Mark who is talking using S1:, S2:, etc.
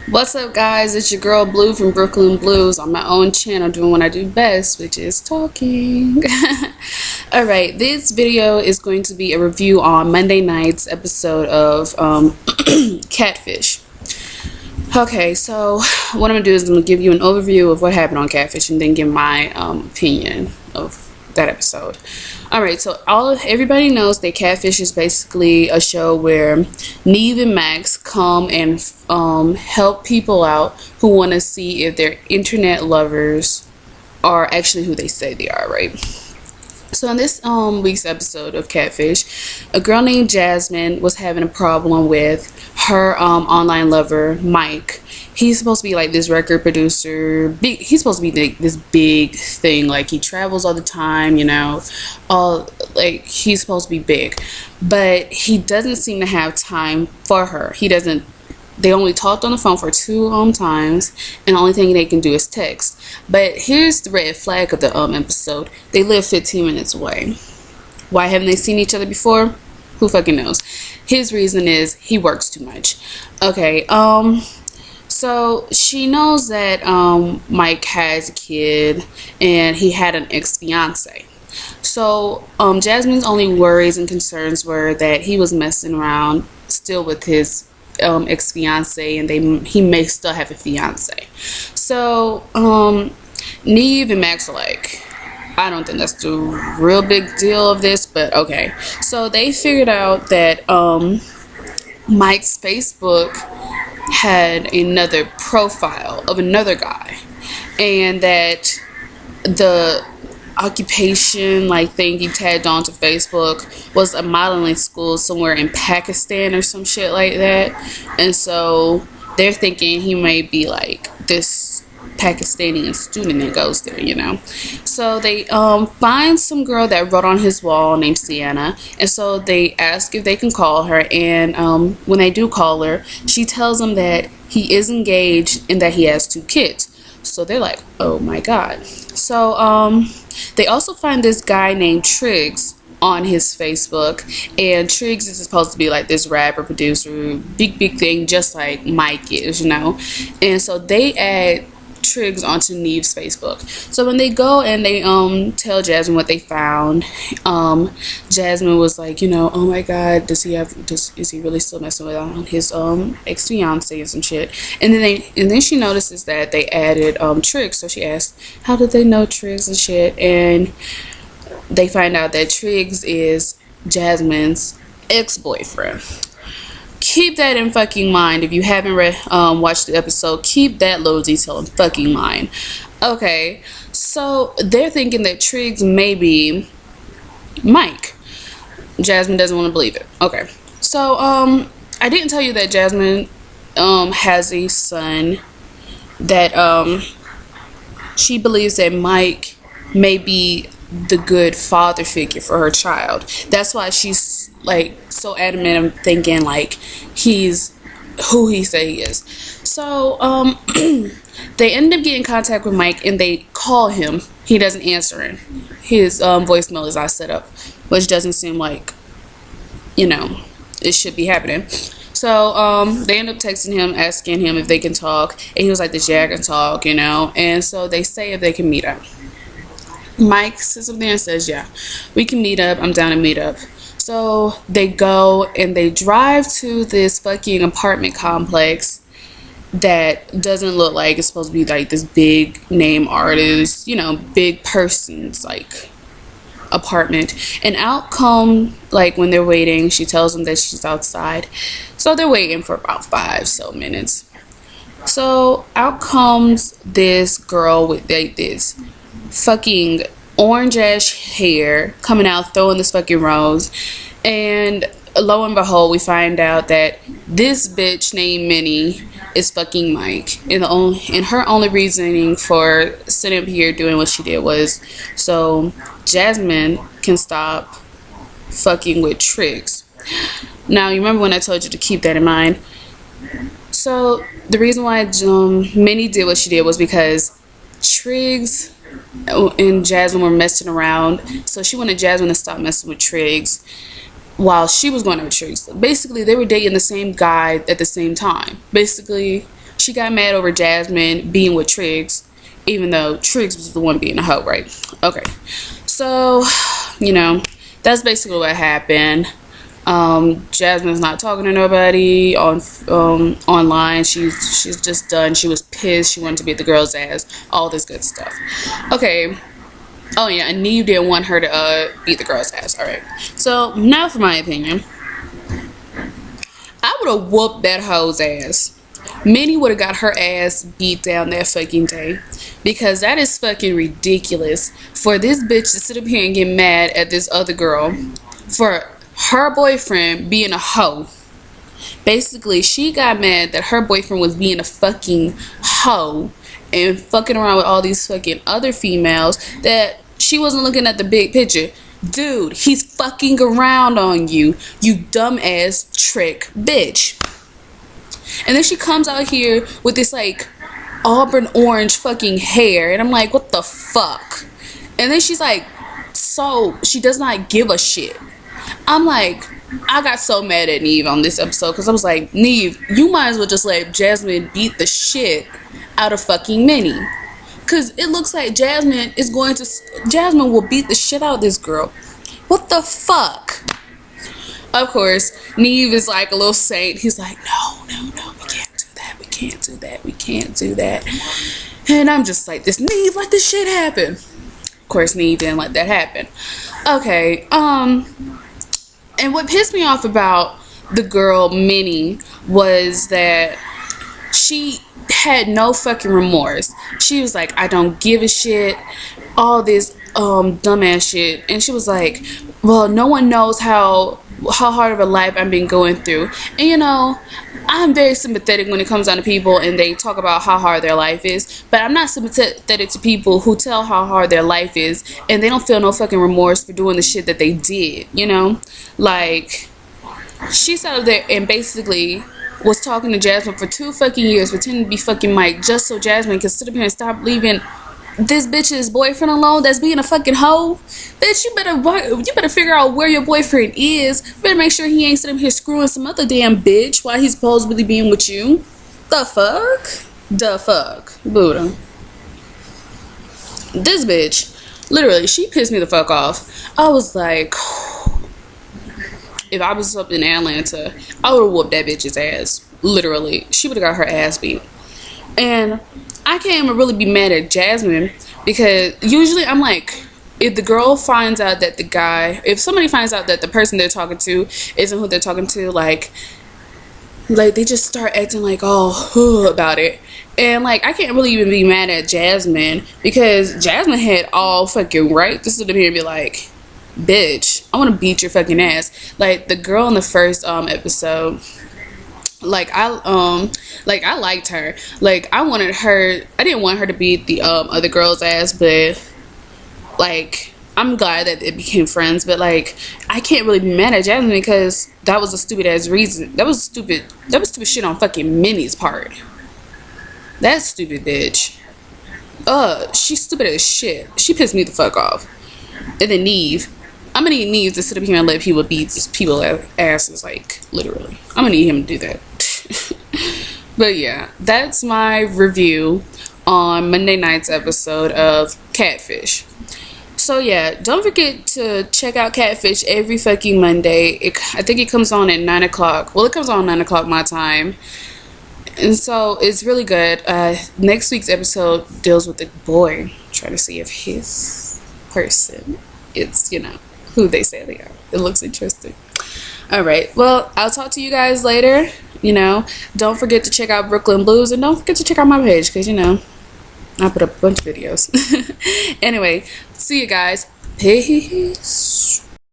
S1: What's up, guys? It's your girl Blue from Brooklyn Blues on my own channel, doing what I do best, which is talking. Alright, this video is going to be a review on Monday night's episode of Catfish. Okay, so what I'm going to do is I'm going to give you an overview of what happened on Catfish and then give my opinion of that episode. Alright, so everybody knows that Catfish is basically a show where Neve and Max come and help people out who want to see if their internet lovers are actually who they say they are, right? So in this week's episode of Catfish, a girl named Jasmine was having a problem with her online lover, Mike. He's supposed to be like this record producer. He's supposed to be this big thing. Like, he travels all the time, you know. He's supposed to be big. But he doesn't seem to have time for her. They only talked on the phone for 2 times, and the only thing they can do is text. But here's the red flag of the episode. They live 15 minutes away. Why haven't they seen each other before? Who fucking knows? His reason is he works too much. Okay, so she knows that Mike has a kid, and he had an ex-fiance. So Jasmine's only worries and concerns were that he was messing around still with his ex-fiance, and he may still have a fiance. So Neve and Max are like, I don't think that's the real big deal of this, but okay. So they figured out that Mike's Facebook had another profile of another guy, and that the occupation thing he tagged onto Facebook was a modeling school somewhere in Pakistan or some shit like that. And so they're thinking he may be like this Pakistani student that goes there, you know. So they find some girl that wrote on his wall named Sienna, and so they ask if they can call her, and when they do call her, she tells them that he is engaged and that he has 2 kids. So they're like, oh my god. So they also find this guy named Triggs on his Facebook, and Triggs is supposed to be like this rapper, producer, big thing, just like Mike is, you know. And so they add Triggs onto Neve's Facebook. So when they go and they tell Jasmine what they found, Jasmine was like, you know, oh my god, is he really still messing with his ex-fiance and some shit. And then she notices that they added Triggs. So she asked, how did they know Triggs and shit? And they find out that Triggs is Jasmine's ex-boyfriend. Keep that in fucking mind. If you haven't watched the episode, keep that little detail in fucking mind. Okay, so they're thinking that Triggs may be Mike. Jasmine doesn't want to believe it. Okay, so I didn't tell you that Jasmine has a son that she believes that Mike may be the good father figure for her child. That's why she's like so adamant of thinking like he's who he say he is. So they end up getting in contact with Mike, and they call him. He doesn't answer it. His voicemail is not set up, which doesn't seem like, you know, it should be happening. So they end up texting him, asking him if they can talk, and he was like, yeah, I can talk, you know. And so they say if they can meet up. Mike sits up there and says, yeah, we can meet up. I'm down to meet up. So they go and they drive to this fucking apartment complex that doesn't look like it's supposed to be like this big name artist, you know, big person's like apartment. And out come, like, when they're waiting, she tells them that she's outside. So they're waiting for about 5 minutes. So out comes this girl with like this fucking orange ash hair coming out, throwing this fucking rose, and lo and behold, we find out that this bitch named Minnie is fucking Mike, and her only reasoning for sitting up here doing what she did was so Jasmine can stop fucking with Triggs. Now, you remember when I told you to keep that in mind? So the reason why Minnie did what she did was because Triggs and Jasmine were messing around, so she wanted Jasmine to stop messing with Triggs while she was going out with Triggs. Basically, they were dating the same guy at the same time. Basically, she got mad over Jasmine being with Triggs, even though Triggs was the one being a hoe, right? Okay, so you know, that's basically what happened. Jasmine's not talking to nobody on online. She's just done. She was pissed. She wanted to beat the girl's ass. All this good stuff. Okay. Oh yeah, and Neve didn't want her to beat the girl's ass. All right. So now for my opinion, I would have whooped that hoe's ass. Minnie would have got her ass beat down that fucking day, because that is fucking ridiculous for this bitch to sit up here and get mad at this other girl for her boyfriend being a hoe. Basically, she got mad that her boyfriend was being a fucking hoe and fucking around with all these fucking other females, that she wasn't looking at the big picture. Dude, he's fucking around on you, you dumbass trick bitch. And then she comes out here with this like auburn orange fucking hair, and I'm like, what the fuck? And then she's like, so she does not give a shit. I'm like, I got so mad at Neve on this episode, because I was like, Neve, you might as well just let Jasmine beat the shit out of fucking Minnie, because it looks like Jasmine will beat the shit out of this girl. What the fuck? Of course, Neve is like a little saint. He's like, no, we can't do that. And I'm just like, this Neve, let this shit happen. Of course, Neve didn't let that happen. Okay, and what pissed me off about the girl Minnie was that she had no fucking remorse. She was like, I don't give a shit, all this dumbass shit. And she was like, well, no one knows how hard of a life I've been going through. And you know, I'm very sympathetic when it comes down to people and they talk about how hard their life is, but I'm not sympathetic to people who tell how hard their life is and they don't feel no fucking remorse for doing the shit that they did, you know? Like, she sat up there and basically was talking to Jasmine for 2 fucking years, pretending to be fucking Mike, just so Jasmine could sit up here and stop leaving this bitch's boyfriend alone that's being a fucking hoe. Bitch, you better figure out where your boyfriend is. You better make sure he ain't sitting here screwing some other damn bitch while he's supposedly being with you. The fuck? Buddha. This bitch, literally, she pissed me the fuck off. I was like, if I was up in Atlanta, I would have whooped that bitch's ass. Literally. She would have got her ass beat. And I can't even really be mad at Jasmine, because usually I'm like, if the girl finds out that if somebody finds out that the person they're talking to isn't who they're talking to, like they just start acting like all about it. And like, I can't really even be mad at Jasmine, because Jasmine had all fucking right to sit up here and be like, bitch, I want to beat your fucking ass. Like the girl in the first episode, like I liked her. Like I didn't want her to beat the other girl's ass, but like I'm glad that it became friends. But like, I can't really be mad at Jasmine, because that was a stupid ass reason. That was stupid shit on fucking Minnie's part. That stupid bitch. She's stupid as shit. She pissed me the fuck off. And then Neve, I'm gonna need Neve to sit up here and let people beat people asses, like literally. I'm gonna need him to do that. But yeah, that's my review on Monday night's episode of Catfish. So yeah, don't forget to check out Catfish every fucking Monday. I think it comes on at 9 o'clock. Well, it comes on 9 o'clock my time. And so it's really good. Next week's episode deals with the boy, trying to see if his person is, you know, who they say they are. It looks interesting. All right, well, I'll talk to you guys later. You know, don't forget to check out Brooklyn Blues, and don't forget to check out my page, because you know, I put up a bunch of videos. Anyway, see you guys. Peace.